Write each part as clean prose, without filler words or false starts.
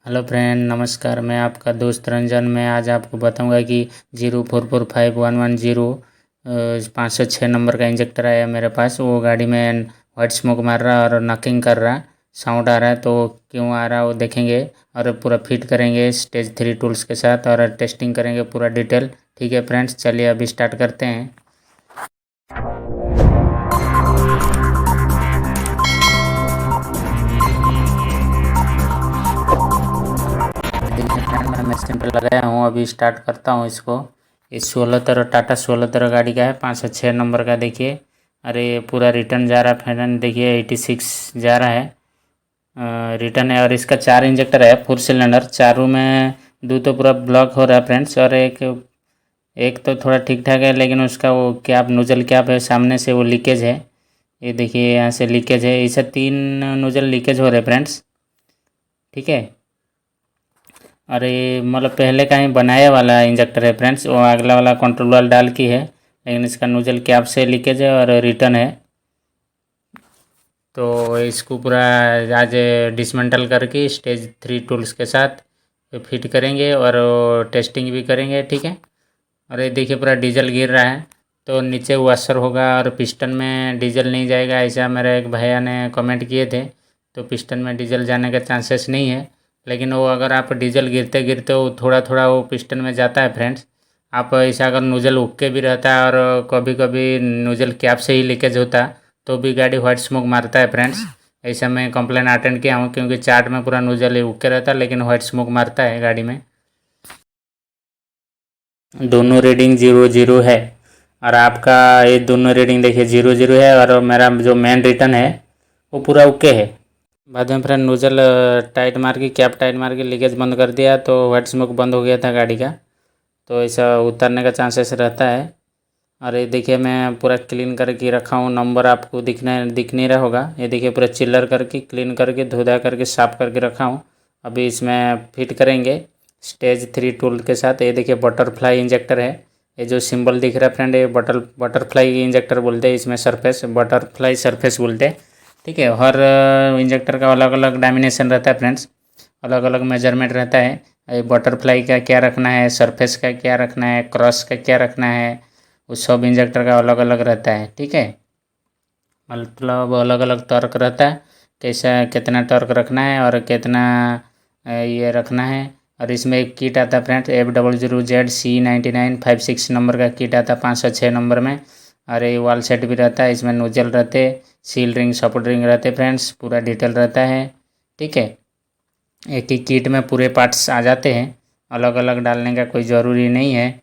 Hello friend, नमस्कार। मैं आपका दोस्त रंजन। मैं आज आपको बताऊंगा कि 0445 110 506 नंबर का इंजेक्टर आया मेरे पास। वो गाड़ी में वाइट स्मोक मार रहा और नॉकिंग कर रहा, साउंड आ रहा है। तो क्यों आ रहा है वो देखेंगे और पूरा फिट करेंगे स्टेज 3 टूल्स के साथ और टेस्टिंग करेंगे पूरा डिटेल। ठीक है फ्रेंड्स, चलिए अभी स्टार्ट करते हैं। देखिए फ्रेंड, मैं मशीन पे लगाया हूँ। अभी स्टार्ट करता हूँ इसको। ये 16 टाटा 16 गाड़ी का है, 506 नंबर का। देखिए, अरे ये पूरा रिटर्न जा रहा है फ्रेंड। देखिए 86 जा रहा है, रिटर्न है। और इसका 4 इंजेक्टर है, 4 सिलेंडर। चारों में दो तो पूरा ब्लॉक हो रहा है फ्रेंड्स, और एक एक तो थोड़ा ठीक ठाक है, लेकिन उसका वो कैप, नोजल कैप है सामने से, वो लीकेज है। ये देखिए यहाँ से लीकेज है। इसे 3 नोजल लीकेज हो रहे फ्रेंड्स। ठीक है, और ये मतलब पहले का ही बनाया वाला इंजेक्टर है फ्रेंड्स। वो अगला वाला कंट्रोल वाल डाल की है, लेकिन इसका नोजल कैप से लीकेज है और रिटर्न है। तो इसको पूरा आज डिसमेंटल करके स्टेज 3 टूल्स के साथ फिट करेंगे और टेस्टिंग भी करेंगे। ठीक है, और ये देखिए पूरा डीजल गिर रहा है, तो नीचे वॉशर होगा और पिस्टन में डीजल नहीं जाएगा, ऐसा मेरे एक भैया ने कमेंट किए थे। तो पिस्टन में डीजल जाने का चांसेस नहीं है, लेकिन वो अगर आप डीजल गिरते गिरते वो थोड़ा थोड़ा वो पिस्टन में जाता है फ्रेंड्स। आप ऐसा अगर नोजल उक्के भी रहता है और कभी कभी नोजल कैप से ही लीकेज होता है, तो भी गाड़ी वाइट स्मोक मारता है फ्रेंड्स। ऐसा मैं कंप्लेन अटेंड किया हूँ, क्योंकि चार्ट में पूरा नोजल उक्के रहता है लेकिन वाइट स्मोक मारता है गाड़ी में। दोनों रीडिंग 00 है, और आपका ये दोनों रीडिंग देखिए 00 है, और मेरा जो मेन रिटर्न है वो पूरा ओके है। बाद में फ्रेंड नोजल टाइट मार के, कैप टाइट मार के लीकेज बंद कर दिया, तो वाइट स्मोक बंद हो गया था गाड़ी का। तो ऐसा उतरने का चांसेस रहता है। और ये देखिए मैं पूरा क्लीन करके रखा हूँ। नंबर आपको दिख नहीं रहा होगा। ये देखिए पूरा चिल्लर करके, क्लीन करके, धोधा करके, साफ करके रखा हूँ। अभी इसमें फिट करेंगे स्टेज 3 टूल के साथ। ये देखिए बटरफ्लाई इंजेक्टर है। ये जो सिंबल दिख रहा है फ्रेंड, ये बटरफ्लाई इंजेक्टर बोलते हैं इसमें। सरफेस बटरफ्लाई सरफेस बोलते हैं। ठीक है, हर इंजेक्टर का अलग अलग डायमेंशन रहता है फ्रेंड्स, अलग अलग मेजरमेंट रहता है। ये बटरफ्लाई का क्या रखना है, सरफेस का क्या रखना है, क्रॉस का क्या रखना है, उस सब इंजेक्टर का अलग अलग रहता है। ठीक है, मतलब अलग अलग टॉर्क रहता है, कैसा कितना टॉर्क रखना है और कितना ये रखना है। और इसमें एक किट आता है फ्रेंड्स, F00ZC9956 नंबर का किट आता है 506 नंबर में। और ये वाल सेट भी रहता है, इसमें नोजल रहते, सील रिंग, सपोर्ट रिंग रहते फ्रेंड्स, पूरा डिटेल रहता है। ठीक है, एक ही किट में पूरे पार्ट्स आ जाते हैं, अलग अलग डालने का कोई ज़रूरी नहीं है।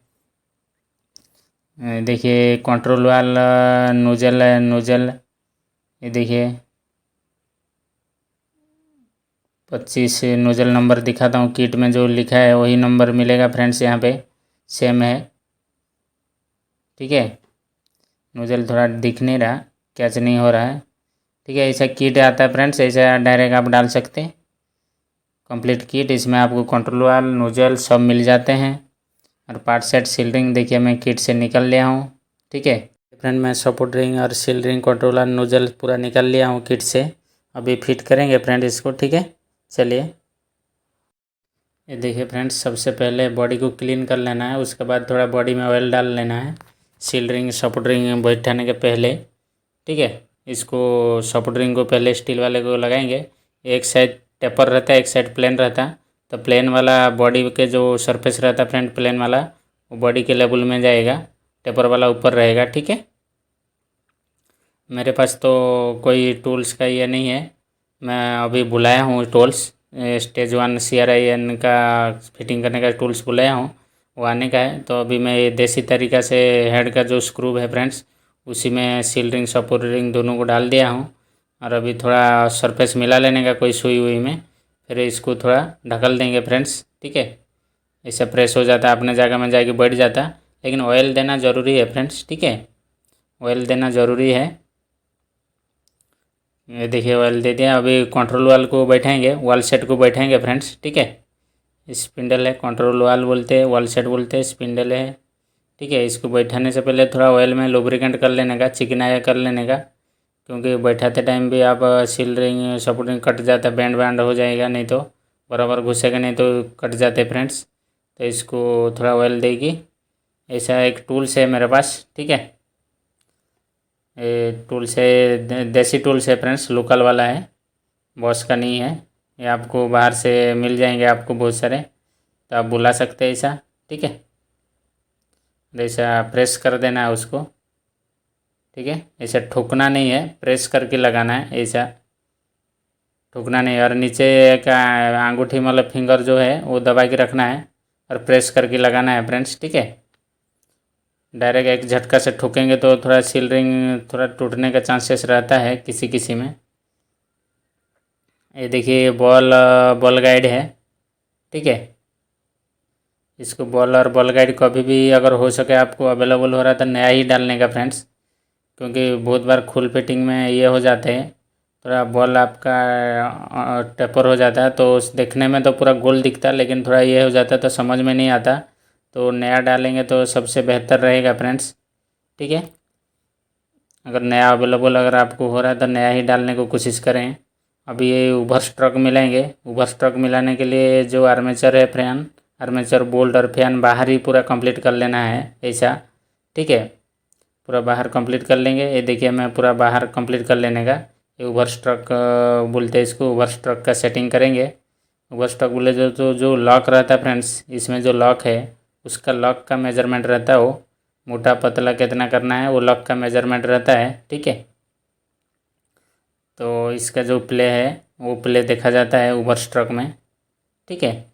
देखिए कंट्रोल वाला नोजल है, नोजल ये देखिए 25 नोजल नंबर दिखाता हूँ। किट में जो लिखा है वही नंबर मिलेगा फ्रेंड्स, यहाँ पे सेम है। ठीक है, नोजल थोड़ा दिख नहीं रहा, कैच नहीं हो रहा है। ठीक है, ऐसा किट आता है फ्रेंड्स, ऐसा डायरेक्ट आप डाल सकते हैं कंप्लीट किट। इसमें आपको कंट्रोल वाल, नोजल सब मिल जाते हैं, और पार्ट सेट, सील रिंग देखिए मैं किट से निकल लिया हूँ। ठीक है फ्रेंड, मैं सपोर्ट रिंग और सील रिंग, कंट्रोलर, नोजल पूरा निकल लिया हूँ किट से। अभी फिट करेंगे फ्रेंड इसको। ठीक है, चलिए। ये देखिए फ्रेंड्स, सबसे पहले बॉडी को क्लीन कर लेना है, उसके बाद थोड़ा बॉडी में ऑयल डाल लेना है सील रिंग, सपोर्ट रिंग बैठाने के पहले। ठीक है, इसको सपोर्ट रिंग को पहले स्टील वाले को लगाएंगे। एक साइड टेपर रहता है, एक साइड प्लेन रहता है। तो प्लेन वाला बॉडी के जो सरफेस रहता है फ्रेंड, प्लेन वाला वो बॉडी के लेवल में जाएगा, टेपर वाला ऊपर रहेगा। ठीक है, मेरे पास तो कोई टूल्स का ये नहीं है, मैं अभी बुलाया हूँ टूल्स। स्टेज 1 CRIN का फिटिंग करने का टूल्स बुलाया हूँ, वो आने का है। तो अभी मैं ये देसी तरीक़ा से हेड का जो स्क्रू है फ्रेंड्स, उसी में सील रिंग, सपोर्ट रिंग दोनों को डाल दिया हूँ। और अभी थोड़ा सरफेस मिला लेने का कोई सुई हुई में, फिर इसको थोड़ा ढकल देंगे फ्रेंड्स। ठीक है, इससे प्रेस हो जाता है, अपने जगह में जाके बैठ जाता, लेकिन ऑयल देना ज़रूरी है फ्रेंड्स। ठीक है, ऑयल देना ज़रूरी है। ये देखिए ऑयल दे दिया। अभी कंट्रोल वाल को बैठाएंगे, वाल सेट को बैठाएंगे फ्रेंड्स। ठीक है, स्पिंडल है, कंट्रोल वाल बोलते हैं, वाल सेट बोलते हैं, स्पिंडल है। ठीक है, इसको बैठाने से पहले थोड़ा ऑयल में लुब्रिकेंट कर लेने का, चिकनाया कर लेने का, क्योंकि बैठाते टाइम भी आप seal ring, support ring cut जाता है, बैंड बैंड हो जाएगा, नहीं तो बराबर घुसेगा नहीं तो कट जाते फ्रेंड्स। तो इसको थोड़ा ऑयल देगी। ऐसा एक टूल्स है मेरे पास, ठीक है। ये टूल्स है, देसी टूल्स है फ्रेंड्स, लोकल वाला है, बॉस का नहीं है। ये आपको बाहर से मिल जाएंगे आपको बहुत सारे, तो आप बुला सकते हैं ऐसा, ठीक है। ऐसा प्रेस कर देना है उसको, ठीक है। ऐसा ठोकना नहीं है, प्रेस करके लगाना है, ऐसा ठोकना नहीं। और नीचे का अंगूठी मतलब फिंगर जो है वो दबा के रखना है और प्रेस करके लगाना है फ्रेंड्स, ठीक है। डायरेक्ट एक झटका से ठोकेंगे तो थोड़ा सील रिंग थोड़ा टूटने का चांसेस रहता है किसी किसी में। ये देखिए बॉल बॉल गाइड है, ठीक है। इसको बॉल और बॉल गाइड कभी भी अगर हो सके आपको अवेलेबल हो रहा था नया ही डालने का फ्रेंड्स, क्योंकि बहुत बार खुल फिटिंग में ये हो जाते हैं, थोड़ा बॉल आपका टेपर हो जाता है तो उस देखने में तो पूरा गोल दिखता है, लेकिन थोड़ा ये हो जाता है तो समझ में नहीं आता। तो नया डालेंगे तो सबसे बेहतर रहेगा फ्रेंड्स, ठीक है। अगर नया अवेलेबल अगर आपको हो रहा है तो नया ही डालने को कोशिश करें। अभी ये उभर स्ट्रोक मिलाएंगे। उभर स्ट्रोक मिलाने के लिए जो आर्मेचर है फैन, आर्मेचर बोल्ट और फैन बाहर ही पूरा कंप्लीट कर लेना है ऐसा, ठीक है। पूरा बाहर कंप्लीट कर लेंगे। ये देखिए मैं पूरा बाहर कंप्लीट कर लेने का, ये ओवर स्ट्रोक बोलते हैं इसको, ओवर स्ट्रोक का सेटिंग करेंगे। ओवर स्ट्रोक बोले जो लॉक रहता है फ्रेंड्स, इसमें जो लॉक है उसका लॉक का मेजरमेंट रहता है, वो मोटा पतला कितना करना है वो लॉक का मेजरमेंट रहता है, ठीक है। तो इसका जो प्ले है वो प्ले देखा जाता है ओवर स्ट्रोक में, ठीक है।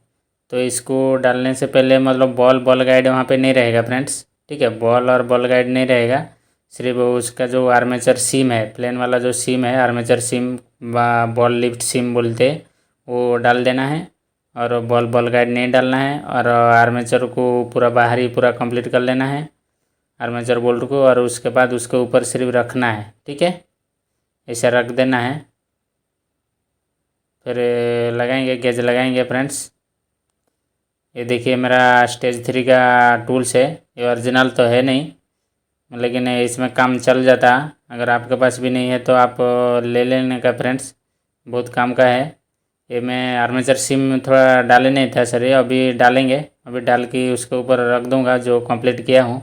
तो इसको डालने से पहले मतलब बॉल बॉल गाइड वहाँ पे नहीं रहेगा फ्रेंड्स, ठीक है। बॉल और बॉल गाइड नहीं रहेगा, सिर्फ उसका जो आर्मेचर सीम है, प्लेन वाला जो सीम है आर्मेचर सीम बॉल लिफ्ट सीम बोलते, वो डाल देना है। और बॉल बॉल गाइड नहीं डालना है। और आर्मेचर को पूरा बाहरी पूरा कंप्लीट कर लेना है आर्मेचर बोल्ट को, और उसके बाद उसके ऊपर सिर्फ रखना है, ठीक है। ऐसा रख देना है। फिर लगाएंगे गेज लगाएंगे फ्रेंड्स। ये देखिए मेरा स्टेज 3 का टूल्स है, ये ओरिजिनल तो है नहीं, लेकिन इसमें काम चल जाता। अगर आपके पास भी नहीं है तो आप ले लेने का फ्रेंड्स, बहुत काम का है। ये मैं आर्मेचर सिम थोड़ा डाले नहीं था सर, ये अभी डालेंगे। अभी डाल के उसके ऊपर रख दूंगा जो कंप्लीट किया हूँ,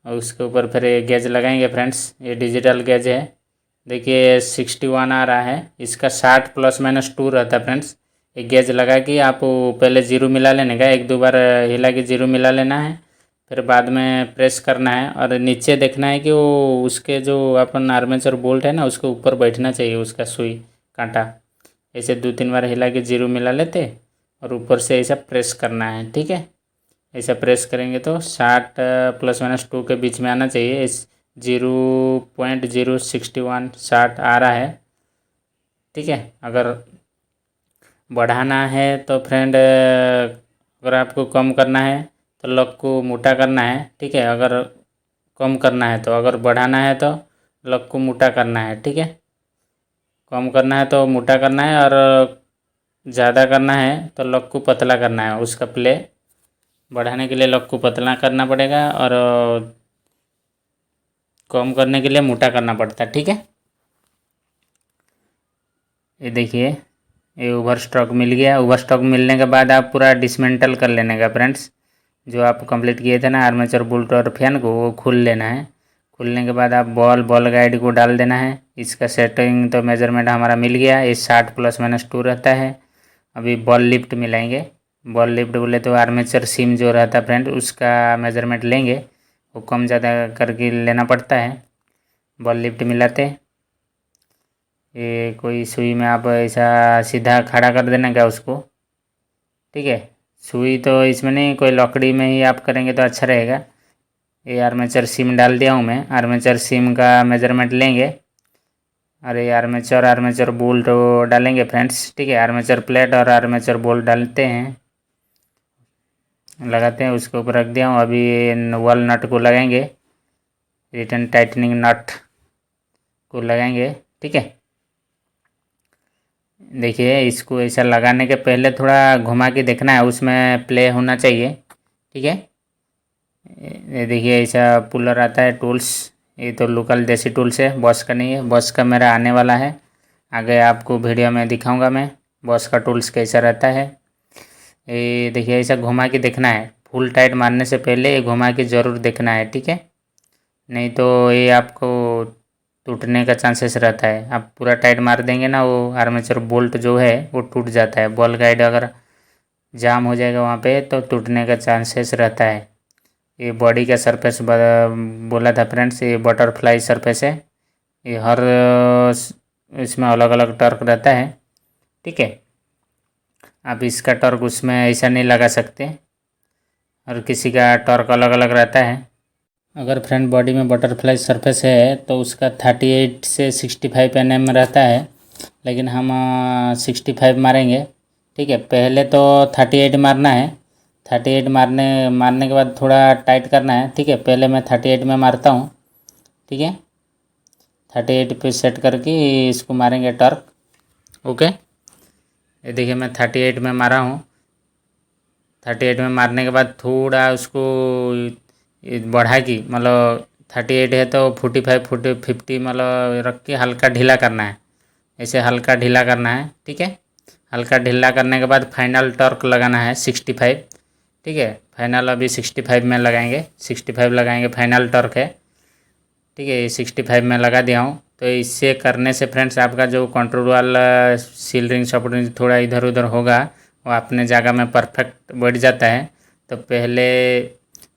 और उसके ऊपर फिर ये गेज लगाएंगे फ्रेंड्स। ये डिजिटल गेज है, देखिए 61 आ रहा है, इसका 60 ±2 रहता है फ्रेंड्स। एक गेज लगा के आप पहले जीरो मिला लेने का, एक दो बार हिला के जीरो मिला लेना है, फिर बाद में प्रेस करना है। और नीचे देखना है कि वो उसके जो अपन आर्मेचर बोल्ट है ना उसके ऊपर बैठना चाहिए उसका सुई कांटा। ऐसे 2-3 बार हिला के जीरो मिला लेते और ऊपर से ऐसा प्रेस करना है, ठीक है। ऐसा प्रेस करेंगे तो 60 ±2 के बीच में आना चाहिए। इस 0.061 60 आ रहा है, ठीक है। अगर बढ़ाना है तो फ्रेंड, अगर आपको कम करना है तो लॉक को मोटा करना है, ठीक है। अगर कम करना है तो, अगर बढ़ाना है तो लॉक को मोटा करना है, ठीक है। कम करना है तो मोटा करना है, और ज़्यादा करना है तो लॉक को पतला करना है। उसका प्ले बढ़ाने के लिए लॉक को पतला करना पड़ेगा, और कम करने के लिए मोटा करना पड़ता है, ठीक है। ये देखिए ये ओवर स्टॉक मिल गया। ओवर स्टॉक मिलने के बाद आप पूरा डिसमेंटल कर लेने का फ्रेंड्स, जो आप कंप्लीट किए थे ना आर्मेचर बोल्ट और फैन को, वो खोल लेना है। खोलने के बाद आप बॉल बॉल गाइड को डाल देना है। इसका सेटिंग तो मेजरमेंट हमारा मिल गया, ये 60 ±2 रहता है। अभी बॉल लिफ्ट मिलाएंगे। बॉल लिफ्ट बोले तो आर्मेचर सीम जो रहता है फ्रेंड उसका मेजरमेंट लेंगे, वो कम ज़्यादा करके लेना पड़ता है। बॉल लिफ्ट मिलाते, ये कोई सुई में आप ऐसा सीधा खड़ा कर देना क्या उसको, ठीक है। सुई तो इसमें नहीं, कोई लकड़ी में ही आप करेंगे तो अच्छा रहेगा। ये आर्मेचर सीम डाल दिया हूँ मैं, आर्मेचर सीम का मेजरमेंट लेंगे। और ये आर्मेचर बोल्ट डालेंगे फ्रेंड्स, ठीक है। आर्मेचर प्लेट और आर्मेचर बोल्ट डालते हैं, लगाते हैं, उसके ऊपर रख दिया हूँ। अभी वॉल नट को लगाएंगे, रिटर्न टाइटनिंग नट को लगाएंगे, ठीक है। देखिए इसको ऐसा लगाने के पहले थोड़ा घुमा के देखना है, उसमें प्ले होना चाहिए, ठीक है। ये देखिए ऐसा पुलर आता है टूल्स, ये तो लोकल देसी टूल्स है, बॉस का नहीं है। बॉस का मेरा आने वाला है, आगे आपको वीडियो में दिखाऊंगा मैं, बॉस का टूल्स कैसा रहता है। ये देखिए ऐसा घुमा के देखना है, फुल टाइट मारने से पहले ये घुमा के ज़रूर देखना है, ठीक है। नहीं तो ये आपको टूटने का चांसेस रहता है। आप पूरा टाइट मार देंगे ना, वो आर्मेचर बोल्ट जो है वो टूट जाता है। बॉल गाइड अगर जाम हो जाएगा वहाँ पे तो टूटने का चांसेस रहता है। ये बॉडी का सरफेस बोला था फ्रेंड्स, ये बटरफ्लाई सरफेस है। ये हर इसमें अलग अलग टर्क रहता है, ठीक है। आप इसका टर्क उसमें ऐसा नहीं लगा सकते, और किसी का टर्क अलग अलग रहता है। अगर फ्रंट बॉडी में बटरफ्लाई सरफेस है तो उसका 38 से 65 एनएम रहता है, लेकिन हम 65 मारेंगे, ठीक है। पहले तो 38 मारना है। 38 मारने के बाद थोड़ा टाइट करना है, ठीक है। पहले मैं 38 में मारता हूँ, ठीक है। 38 पे सेट करके इसको मारेंगे टर्क, ओके। ये देखिए मैं 38 में मारा हूँ। 38 में मारने के बाद थोड़ा उसको बढ़ा की, मतलब 38 है तो 45 50 मतलब रख के हल्का ढीला करना है। ऐसे हल्का ढीला करना है, ठीक है। हल्का ढीला करने के बाद फाइनल टॉर्क लगाना है 65, ठीक है। फाइनल अभी 65 में लगाएंगे, 65 लगाएंगे, फाइनल टॉर्क है, ठीक है। ये 65 में लगा दिया हूँ। तो इससे करने से फ्रेंड्स आपका जो कंट्रोल वाला सील रिंग सपोर्ट रिंग थोड़ा इधर उधर होगा, वो अपने जगह में परफेक्ट बैठ जाता है। तो पहले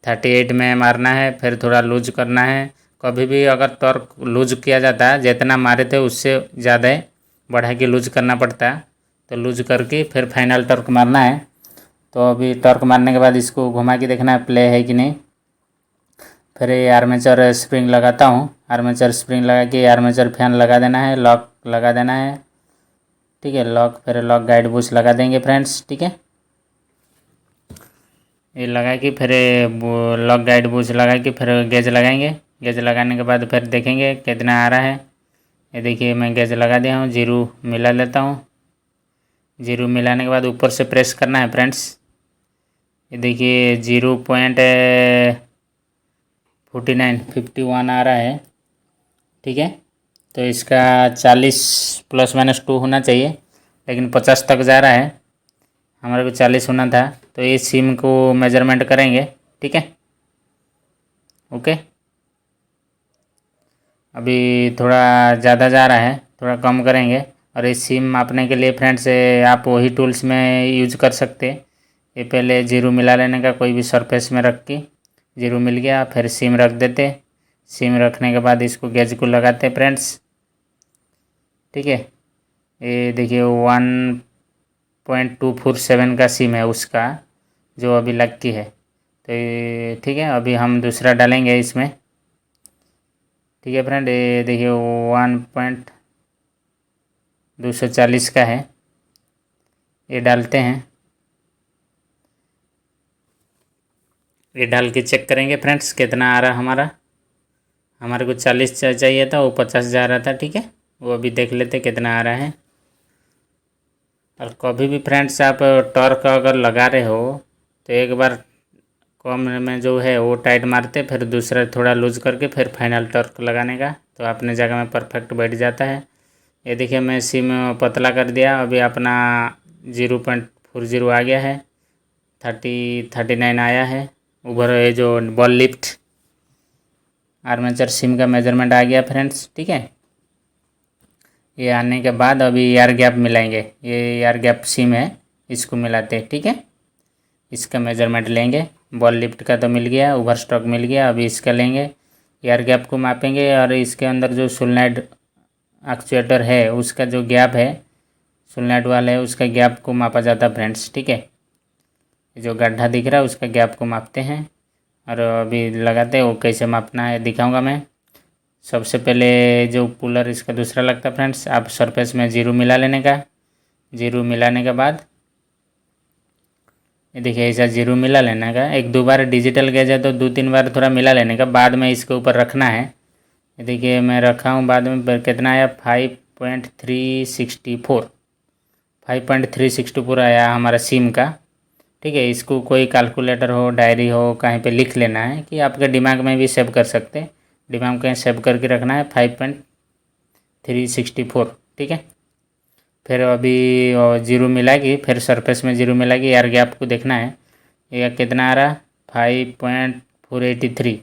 38 में मारना है, फिर थोड़ा लूज करना है। कभी भी अगर टॉर्क लूज किया जाता है, जितना मारे थे उससे ज़्यादा बढ़ा के लूज करना पड़ता है। तो लूज करके फिर फाइनल टॉर्क मारना है। तो अभी टॉर्क मारने के बाद इसको घुमा के देखना है प्ले है कि नहीं। फिर ये आर्मेचर स्प्रिंग लगाता हूँ। आर्मेचर स्प्रिंग लगा के आर्मेचर फैन लगा देना है, लॉक लगा देना है, ठीक है। लॉक फिर लॉक गाइड बुश लगा देंगे फ्रेंड्स, ठीक है। ये लगा के फिर लॉक गाइड बुश लगा के फिर गेज लगाएंगे। गेज लगाने के बाद फिर देखेंगे कितना आ रहा है। ये देखिए मैं गेज लगा दिया हूँ, जीरो मिला लेता हूँ। जीरो मिलाने के बाद ऊपर से प्रेस करना है फ्रेंड्स। ये देखिए 0.4951 आ रहा है, ठीक है। तो इसका 40 ±2 होना चाहिए, लेकिन 50 तक जा रहा है। हमारे को 40 होना था। तो ये सिम को मेजरमेंट करेंगे, ठीक है, ओके। अभी थोड़ा ज़्यादा जा रहा है, थोड़ा कम करेंगे। और ये सिम मापने के लिए फ्रेंड्स आप वही टूल्स में यूज कर सकते। ये पहले जीरो मिला लेने का, कोई भी सरफेस में रख के जीरो मिल गया, फिर सिम रख देते। सिम रखने के बाद इसको गेज को लगाते फ्रेंड्स, ठीक है। ये देखिए 1.247 का सिम है उसका, जो अभी लग की है। तो ये ठीक है, अभी हम दूसरा डालेंगे इसमें, ठीक है फ्रेंड। ये देखिए 1.240 का है, ये डालते हैं। ये डाल के चेक करेंगे फ्रेंड्स कितना आ रहा हमारा। हमारे को 40 चाहिए था, वो 50 जा रहा था, ठीक है। वो अभी देख लेते कितना आ रहा है। और कभी भी फ्रेंड्स आप टॉर्क अगर लगा रहे हो तो एक बार कम में जो है वो टाइट मारते, फिर दूसरा थोड़ा लूज करके फिर फाइनल टॉर्क लगाने का, तो अपने जगह में परफेक्ट बैठ जाता है। ये देखिए मैं सिम पतला कर दिया, अभी अपना 0.40 आ गया है। 39 आया है। ऊपर ये जो बॉल लिफ्ट आर्मेचर सिम का मेजरमेंट आ गया फ्रेंड्स, ठीक है। ये आने के बाद अभी एयर गैप मिलाएंगे। ये एयर गैप सिम है, इसको मिलाते हैं, ठीक है। इसका मेजरमेंट लेंगे। बॉल लिफ्ट का तो मिल गया, ओवर स्टॉक मिल गया, अभी इसका लेंगे। एयर गैप को मापेंगे, और इसके अंदर जो सोलेनॉइड एक्चुएटर है उसका जो गैप है, सोलेनॉइड वाला है, उसका गैप को मापा जाता है फ्रेंड्स, ठीक है। जो गड्ढा दिख रहा है उसका गैप को मापते हैं, और अभी लगाते हैं। वो कैसे मापना है दिखाऊंगा मैं। सबसे पहले जो पुलर इसका दूसरा लगता है फ्रेंड्स, आप सरफेस में जीरो मिला लेने का। जीरो मिलाने के बाद ये देखिए ऐसा जीरो मिला लेने का। एक दो बार डिजिटल गेज है तो 2-3 बार थोड़ा मिला लेने का, बाद में इसके ऊपर रखना है। ये देखिए मैं रखा हूँ, बाद में कितना आया 5.364 5.364 आया हमारा सिम का, ठीक है। इसको कोई कैलकुलेटर हो, डायरी हो, कहीं पे लिख लेना है, कि आपके दिमाग में भी सेव कर सकते हैं। दिमाग में सेव करके रखना है 5.364, ठीक है। फिर अभी 0 मिलाएगी, फिर सरफेस में 0 मिलाएगी। एयर गैप को देखना है, ये कितना आ रहा 5.483।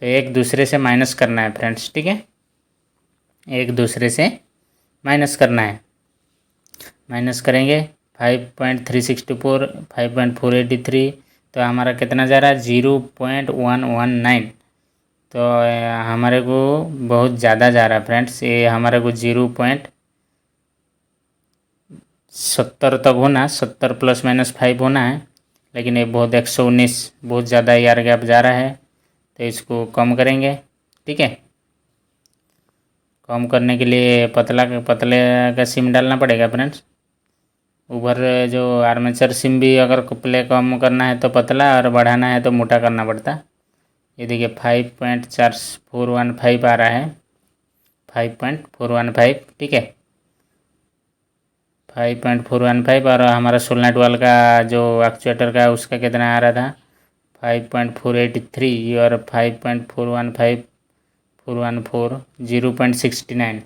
तो एक दूसरे से माइनस करना है फ्रेंड्स, ठीक है, एक दूसरे से माइनस करना है। माइनस करेंगे 5.364, 5.483, तो हमारा कितना जा रहा है 0.119। तो हमारे को बहुत ज़्यादा जा रहा है फ्रेंड्स, ये हमारे को 0.70 तक होना, 70 ±5 होना है, लेकिन ये बहुत 119 बहुत ज़्यादा एयर गैप जा रहा है। तो इसको कम करेंगे, ठीक है। कम करने के लिए पतले का सिम डालना पड़ेगा फ्रेंड्स। ऊपर जो आर्मेचर सिम भी अगर प्ले कम करना है तो पतला, और बढ़ाना है तो मोटा करना पड़ता। ये देखिए 5.415 आ रहा है, 5.415, ठीक है, 5.415। और हमारा सोलनट वाल का जो एक्चुएटर का उसका कितना आ रहा था 5.483, और 5.415 414 0.69।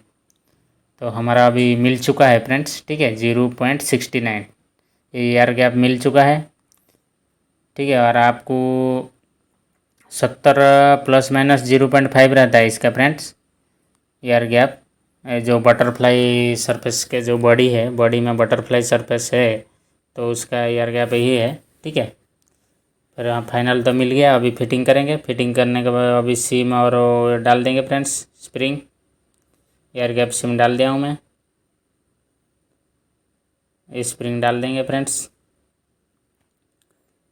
तो हमारा अभी मिल चुका है फ्रेंड्स, ठीक है, 0.69 ये एयर गैप मिल चुका है, ठीक है। और आपको 70 ±0.5 रहता है इसका फ्रेंड्स एयर गैप। जो बटरफ्लाई सरफेस के जो बॉडी है, बॉडी में बटरफ्लाई सरफेस है, तो उसका एयर गैप यही है, ठीक है। फिर फाइनल तो मिल गया, अभी फिटिंग करेंगे। फिटिंग करने के बाद अभी सिम और वो डाल देंगे friends, spring air gap SIM डाल दिया हूँ मैं, स्प्रिंग डाल देंगे फ्रेंड्स,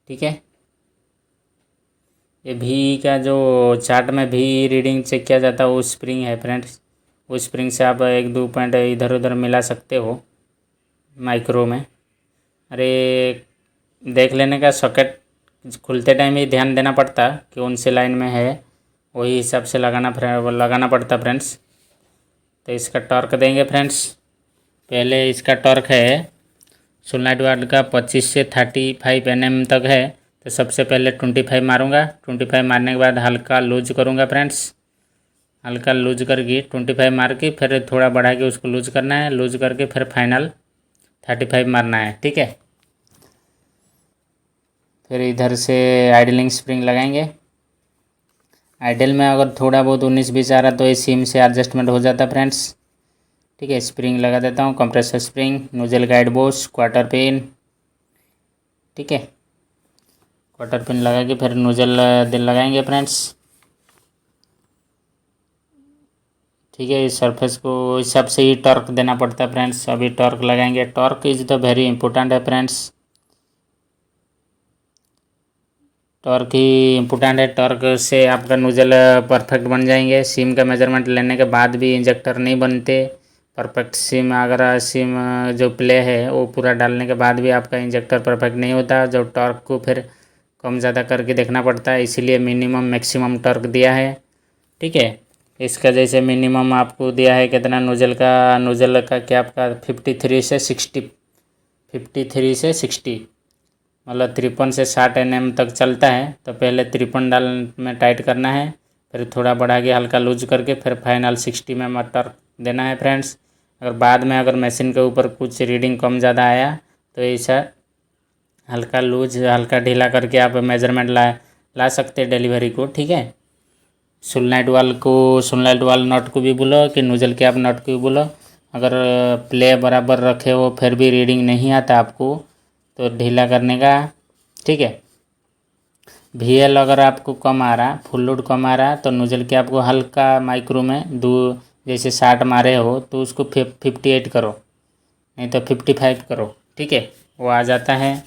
ठीक है। ये भी का जो चार्ट में भी रीडिंग चेक किया जाता है वो स्प्रिंग है फ्रेंड्स। उस स्प्रिंग से आप 1-2 पॉइंट इधर उधर मिला सकते हो माइक्रो में। अरे देख लेने का, सॉकेट खुलते टाइम ही ध्यान देना पड़ता कि कौन से लाइन में है, वही हिसाब से लगाना पड़ता फ्रेंड्स। तो इसका टॉर्क देंगे फ्रेंड्स। पहले इसका टॉर्क है सोलनट वाट का 25 से 35 Nm तक है। तो सबसे पहले 25 मारूंगा, 25 मारने के बाद हल्का लूज करूंगा फ्रेंड्स। हल्का लूज करके 25 मार के फिर थोड़ा बढ़ा के उसको लूज करना है, लूज करके फिर फाइनल 35 मारना है, ठीक है। फिर इधर से आइडलिंग स्प्रिंग लगाएंगे। आइडल में अगर थोड़ा बहुत 19-20 आ रहा तो ये सिम से एडजस्टमेंट हो जाता फ्रेंड्स, ठीक है। स्प्रिंग लगा देता हूँ, compressor spring, nozzle guide Bose, quarter pin, ठीक है। क्वार्टर पिन लगा के फिर नोजल दिल लगाएंगे फ्रेंड्स, ठीक है। इस सरफेस को हिसाब से ही टॉर्क देना पड़ता है फ्रेंड्स। अभी टॉर्क लगाएंगे। Torque is the very important है फ्रेंड्स, टॉर्क ही इम्पोर्टेंट है। टॉर्क से आपका नोजल परफेक्ट बन जाएंगे। सिम का मेजरमेंट लेने के बाद भी इंजेक्टर नहीं बनते परफेक्ट। सिम अगर सिम जो प्ले है वो पूरा डालने के बाद भी आपका इंजेक्टर परफेक्ट नहीं होता, जो टॉर्क को फिर कम ज़्यादा करके देखना पड़ता है। इसीलिए मिनिमम मैक्सिमम टॉर्क दिया है, ठीक है। इसका जैसे मिनिमम आपको दिया है कितना, नोजल का क्या आपका 53 से 60, 53 से 60 मतलब 53 से 60 Nm तक चलता है। तो पहले 53 डाल में टाइट करना है, फिर थोड़ा बढ़ा के हल्का लूज करके फिर फाइनल 60 में मटर देना है फ्रेंड्स। अगर बाद में अगर मशीन के ऊपर कुछ रीडिंग कम ज़्यादा आया तो ऐसा हल्का लूज हल्का ढीला करके आप मेजरमेंट ला सकते हैं डिलीवरी को, ठीक है। सुलनाइट वाल नट को भी बोलो कि नोजल के आप नट को भी बोलो। अगर प्ले बराबर रखे हो फिर भी रीडिंग नहीं आता आपको तो ढीला करने का, ठीक है। VL अगर आपको कम आ रहा, फुल लोड कम आ रहा तो नोजल के आपको हल्का माइक्रो में जैसे 60 मारे हो तो उसको 58 करो, नहीं तो 55 करो, ठीक है, वो आ जाता है।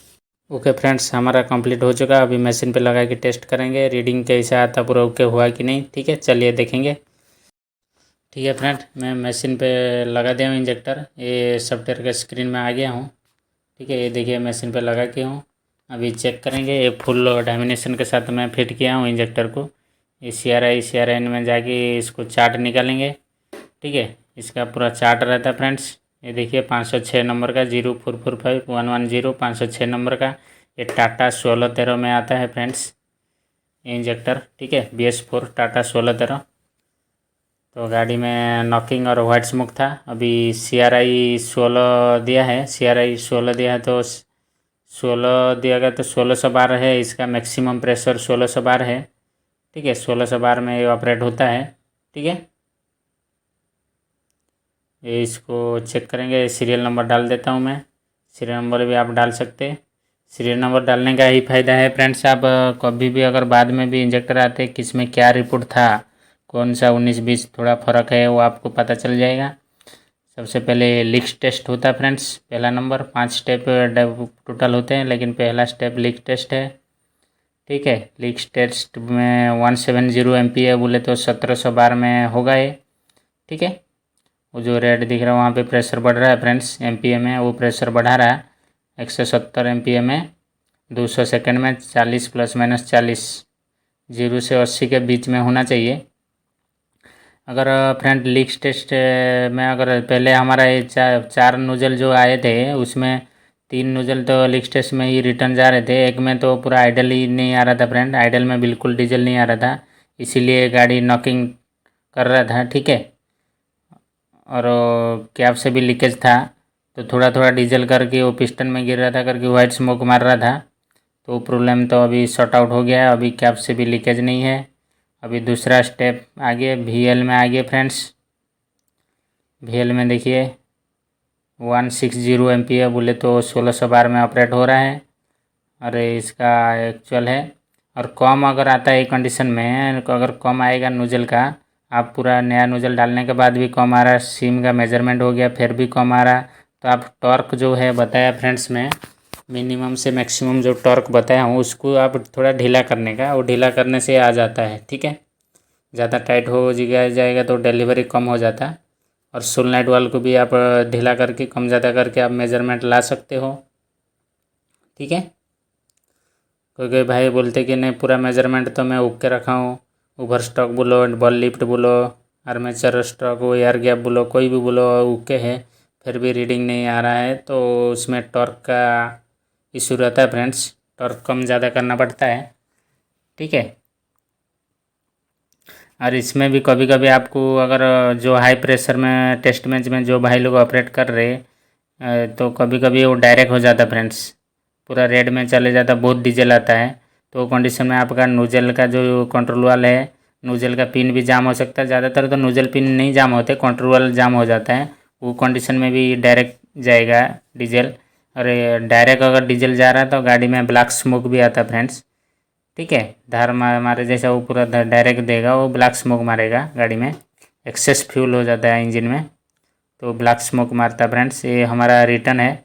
ओके फ्रेंड्स, हमारा कंप्लीट हो चुका। अभी मशीन पे लगा के टेस्ट करेंगे रीडिंग कैसा आता, पूरा ओके हुआ कि नहीं, ठीक है। चलिए देखेंगे, ठीक है फ्रेंड। मैं मशीन पे लगा दिया हूँ इंजेक्टर, ये सॉफ्टवेयर के स्क्रीन में आ गया हूँ, ठीक है। ये देखिए मशीन पे लगा के हूँ। अभी चेक करेंगे, ये फुल डायमिनेशन के साथ मैं फिट किया हूँ इंजेक्टर को। ये CRI में जाके इसको चार्ट निकालेंगे, ठीक है। इसका पूरा चार्ट रहता है फ्रेंड्स। ये देखिए 506 नंबर का 0445110 506 नंबर का ये टाटा 1613 में आता है फ्रेंड्स ये इंजेक्टर, ठीक है। BS4 टाटा 1613, तो गाड़ी में नॉकिंग और वाइट स्मोक था। अभी CRI 16 दिया है, CRI 16 दिया है, तो 16 दिया गया तो 1600 बार है। इसका मैक्सिमम प्रेशर 1600 बार है। ठीक है, 1600 बार में ये ऑपरेट होता है। ठीक है, ये इसको चेक करेंगे। सीरियल नंबर डाल देता हूँ मैं, सीरियल नंबर भी आप डाल सकते हैं। सीरियल नंबर डालने का ही फ़ायदा है फ्रेंड्स, आप कभी भी अगर बाद में भी इंजेक्टर आते किस में क्या रिपोर्ट था, कौन सा 19-20 थोड़ा फ़र्क है वो आपको पता चल जाएगा। सबसे पहले लीक्स टेस्ट होता है फ्रेंड्स, पहला नंबर। 5 स्टेप टोटल होते हैं, लेकिन पहला स्टेप लीक टेस्ट है। ठीक है, लीक्स टेस्ट में 170 MPa बोले तो 1700 बार में होगा ये। ठीक है, वो जो रेड दिख रहा है वहाँ पे प्रेशर बढ़ रहा है फ्रेंड्स, MPa में वो प्रेशर बढ़ा रहा है। 170 MPa में 200 सेकंड में 40 ± 40, 0 से 80 के बीच में होना चाहिए। अगर फ्रेंड लीक्स टेस्ट में अगर पहले हमारा ये चार नोजल जो आए थे उसमें 3 नोजल तो लीक्स टेस्ट में ही रिटर्न जा रहे थे, एक में तो पूरा आइडल ही नहीं आ रहा था फ्रेंड, आइडल में बिल्कुल डीजल नहीं आ रहा था, इसीलिए गाड़ी नॉकिंग कर रहा था। ठीक है, और कैप से भी लीकेज था, तो थोड़ा थोड़ा डीजल करके वो पिस्टन में गिर रहा था करके वाइट स्मोक मार रहा था। तो प्रॉब्लम तो अभी सॉर्ट आउट हो गया है, अभी कैप से भी लीकेज नहीं है। अभी दूसरा स्टेप आगे VL में आगे फ्रेंड्स, VL में देखिए 160 MPa बोले तो 1600 बार में ऑपरेट हो रहा है, और इसका एक्चुअल है। और कम अगर आता है कंडीशन में, अगर कम आएगा नोजल का, आप पूरा नया नोजल डालने के बाद भी कम आ रहा, सीम का मेजरमेंट हो गया फिर भी कम आ रहा, तो आप टॉर्क जो है बताया फ्रेंड्स में, मिनिमम से मैक्सिमम जो टॉर्क बताया हूँ उसको आप थोड़ा ढीला करने का, वो ढीला करने से आ जाता है। ठीक है, ज़्यादा टाइट हो जाएगा तो डिलीवरी कम हो जाता है। और सोलनाइट वाल को भी आप ढीला करके कम ज़्यादा करके आप मेजरमेंट ला सकते हो। ठीक है, कोई भाई बोलते कि नहीं पूरा मेजरमेंट तो मैं ओके रखा हूँ, ओवर स्टॉक बोलो, बॉल लिफ्ट बोलो, आर्मेचर स्टॉक हो, एयर गैप बोलो, कोई भी बोलो ओके है, फिर भी रीडिंग नहीं आ रहा है, तो उसमें टॉर्क का इशू रहता है फ्रेंड्स, टॉर्क कम ज़्यादा करना पड़ता है। ठीक है, और इसमें भी कभी कभी आपको अगर जो हाई प्रेशर में टेस्ट मैच में जो भाई लोग ऑपरेट कर रहे तो कभी कभी वो डायरेक्ट हो जाता फ्रेंड्स, पूरा रेड में चले जाता, बहुत डीजल आता है, तो कंडीशन में आपका नोजल का जो कंट्रोल वाल है, नोजल का पिन भी जाम हो सकता है। ज़्यादातर तो नोजल पिन नहीं जाम होते, कंट्रोल वाल जाम हो जाता है, वो कंडीशन में भी डायरेक्ट जाएगा डीजल। और डायरेक्ट अगर डीजल जा रहा है तो गाड़ी में ब्लैक स्मोक भी आता है फ्रेंड्स। ठीक है, धार मारे जैसा वो पूरा डायरेक्ट देगा, वो ब्लैक स्मोक मारेगा गाड़ी में, एक्सेस फ्यूल हो जाता है इंजन में, तो ब्लैक स्मोक मारता है फ्रेंड्स। ये हमारा रिटर्न है।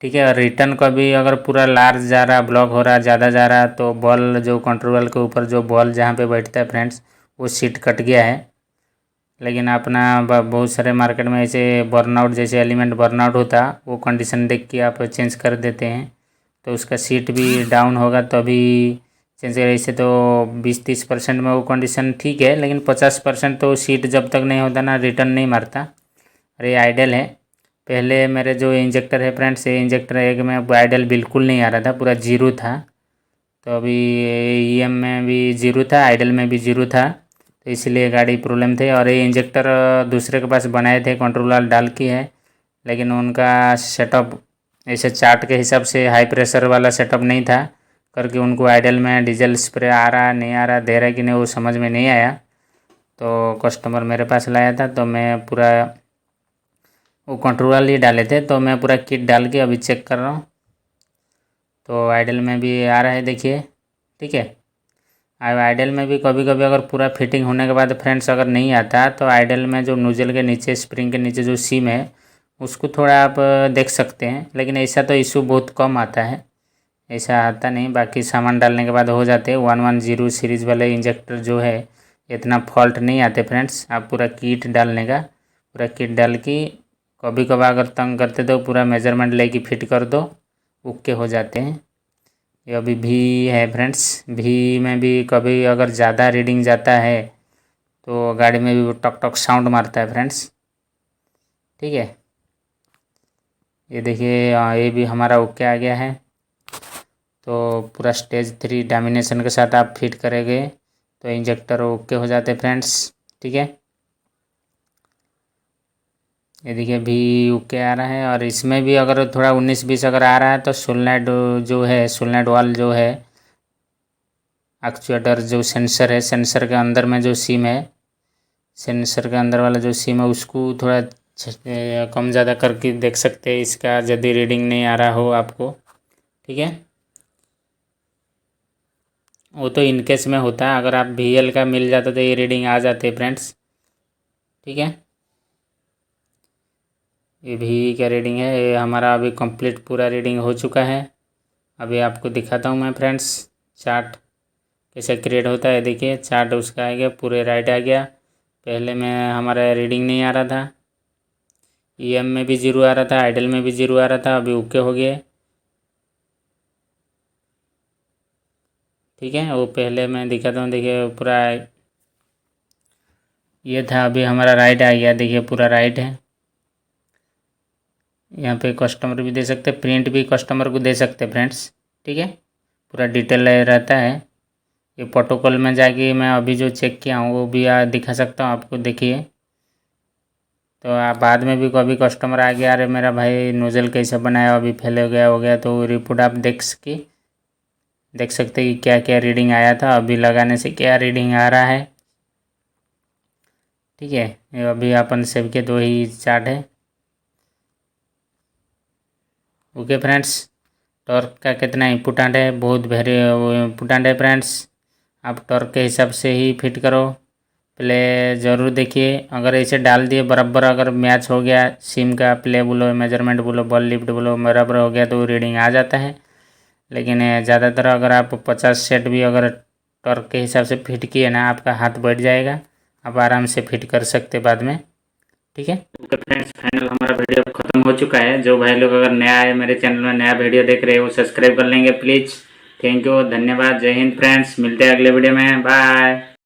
ठीक है, और रिटर्न का भी अगर पूरा लार्ज जा रहा, ब्लॉक हो रहा, ज़्यादा जा रहा, तो बॉल जो कंट्रोल के ऊपर जो बॉल जहाँ पे बैठता है फ्रेंड्स, वो सीट कट गया है। लेकिन अपना बहुत सारे मार्केट में ऐसे बर्नआउट जैसे एलिमेंट बर्नआउट होता, वो कंडीशन देख के आप चेंज कर देते हैं, तो उसका सीट भी डाउन होगा तो अभी चेंज कर। ऐसे तो 20-30% में वो कंडीशन ठीक है, लेकिन 50% तो सीट जब तक नहीं होता ना रिटर्न नहीं मारता। अरे आइडल है, पहले मेरे जो इंजेक्टर है फ्रेंड्स, ये इंजेक्टर एक में आइडल बिल्कुल नहीं आ रहा था, पूरा जीरो था, तो अभी EM में भी जीरो था, आइडल में भी जीरो था, तो इसलिए गाड़ी प्रॉब्लम थे। और ये इंजेक्टर दूसरे के पास बनाए थे कंट्रोल वाल डाल के है, लेकिन उनका सेटअप ऐसे चार्ट के हिसाब से हाई प्रेशर वाला सेटअप नहीं था करके उनको आइडल में डीजल स्प्रे आ रहा नहीं आ रहा, दे रहा कि नहीं, वो समझ में नहीं आया। तो कस्टमर मेरे पास लाया था, तो मैं पूरा वो कंट्रोल वाल ही डाले थे, तो मैं पूरा किट डाल के अभी चेक कर रहा हूँ, तो आइडल में भी आ रहा है देखिए। ठीक है, अब आइडल में भी कभी कभी अगर पूरा फिटिंग होने के बाद फ्रेंड्स अगर नहीं आता, तो आइडल में जो नोजल के नीचे स्प्रिंग के नीचे जो सीम है उसको थोड़ा आप देख सकते हैं, लेकिन ऐसा तो इशू बहुत कम आता है, ऐसा आता नहीं, बाकी सामान डालने के बाद हो जाते हैं। 110 सीरीज़ वाले इंजेक्टर जो है इतना फॉल्ट नहीं आते फ्रेंड्स, आप पूरा किट डालने का, पूरा किट डाल के कभी कभार अगर तंग करते तो पूरा मेजरमेंट लेके फिट कर दो, ओके हो जाते हैं। ये अभी भी है फ्रेंड्स, भी में भी कभी अगर ज़्यादा रीडिंग जाता है तो गाड़ी में भी वो टक टक साउंड मारता है फ्रेंड्स। ठीक है, ये देखिए ये भी हमारा ओके आ गया है, तो पूरा स्टेज 3 डैमिनेशन के साथ आप फिट करेंगे तो इंजेक्टर ओके हो जाते फ्रेंड्स। ठीक है, ये देखिए भी ओके आ रहा है। और इसमें भी अगर थोड़ा 19-20 अगर आ रहा है तो सोलनट जो है, सोलनट वाल जो है एक्चुएटर जो सेंसर है, सेंसर के अंदर में जो सिम है, सेंसर के अंदर वाला जो सिम है उसको थोड़ा कम ज़्यादा करके देख सकते हैं इसका, यदि रीडिंग नहीं आ रहा हो आपको। ठीक है, वो तो इनकेस में होता है, अगर आप VL का मिल जाता तो ये रीडिंग आ जाते फ्रेंड्स। ठीक है, ये भी क्या रीडिंग है, ये हमारा अभी कंप्लीट पूरा रीडिंग हो चुका है। अभी आपको दिखाता हूँ मैं फ्रेंड्स चार्ट कैसे क्रिएट होता है। देखिए चार्ट उसका आ गया, पूरे राइट आ गया। पहले में हमारा रीडिंग नहीं आ रहा था, EM में भी 0 आ रहा था, आइडल में भी 0 आ रहा था, अभी ओके हो गया। ठीक है, वो पहले मैं दिखाता हूँ, देखिए पूरा ये था, अभी हमारा राइट आ गया, देखिए पूरा राइट है। यहाँ पे कस्टमर भी दे सकते, प्रिंट भी कस्टमर को दे सकते फ्रेंड्स। ठीक है, पूरा डिटेल रहता है। ये प्रोटोकॉल में जाके मैं अभी जो चेक किया हूँ वो भी दिखा सकता हूँ आपको, देखिए। तो आप बाद में भी कभी कस्टमर आ गया, अरे मेरा भाई नोज़ल कैसे बनाया, अभी फेल हो गया, तो रिपोर्ट आप देख सकते कि क्या क्या रीडिंग आया था, अभी लगाने से क्या रीडिंग आ रहा है। ठीक है, ये अभी अपन सेव के 2 ही चार्ट है। ओके फ्रेंड्स, टॉर्क का कितना इम्पोर्टेंट है, बहुत वेरी इम्पोर्टेंट है फ्रेंड्स। आप टॉर्क के हिसाब से ही फिट करो, प्ले ज़रूर देखिए। अगर ऐसे डाल दिए बराबर, अगर मैच हो गया, सिम का प्ले बोलो, मेजरमेंट बोलो, बॉल लिफ्ट बोलो, बराबर हो गया तो रीडिंग आ जाता है। लेकिन ज़्यादातर अगर आप 50 सेट भी अगर टॉर्क के हिसाब से फिट किए ना, आपका हाथ बैठ जाएगा, आप आराम से फिट कर सकते बाद में। ठीक है, तो फ्रेंड्स फाइनल हमारा वीडियो खत्म हो चुका है। जो भाई लोग अगर नया है मेरे चैनल में, नया वीडियो देख रहे हो, वो सब्सक्राइब कर लेंगे प्लीज़। थैंक यू, धन्यवाद, जय हिंद फ्रेंड्स, मिलते हैं अगले वीडियो में, बाय।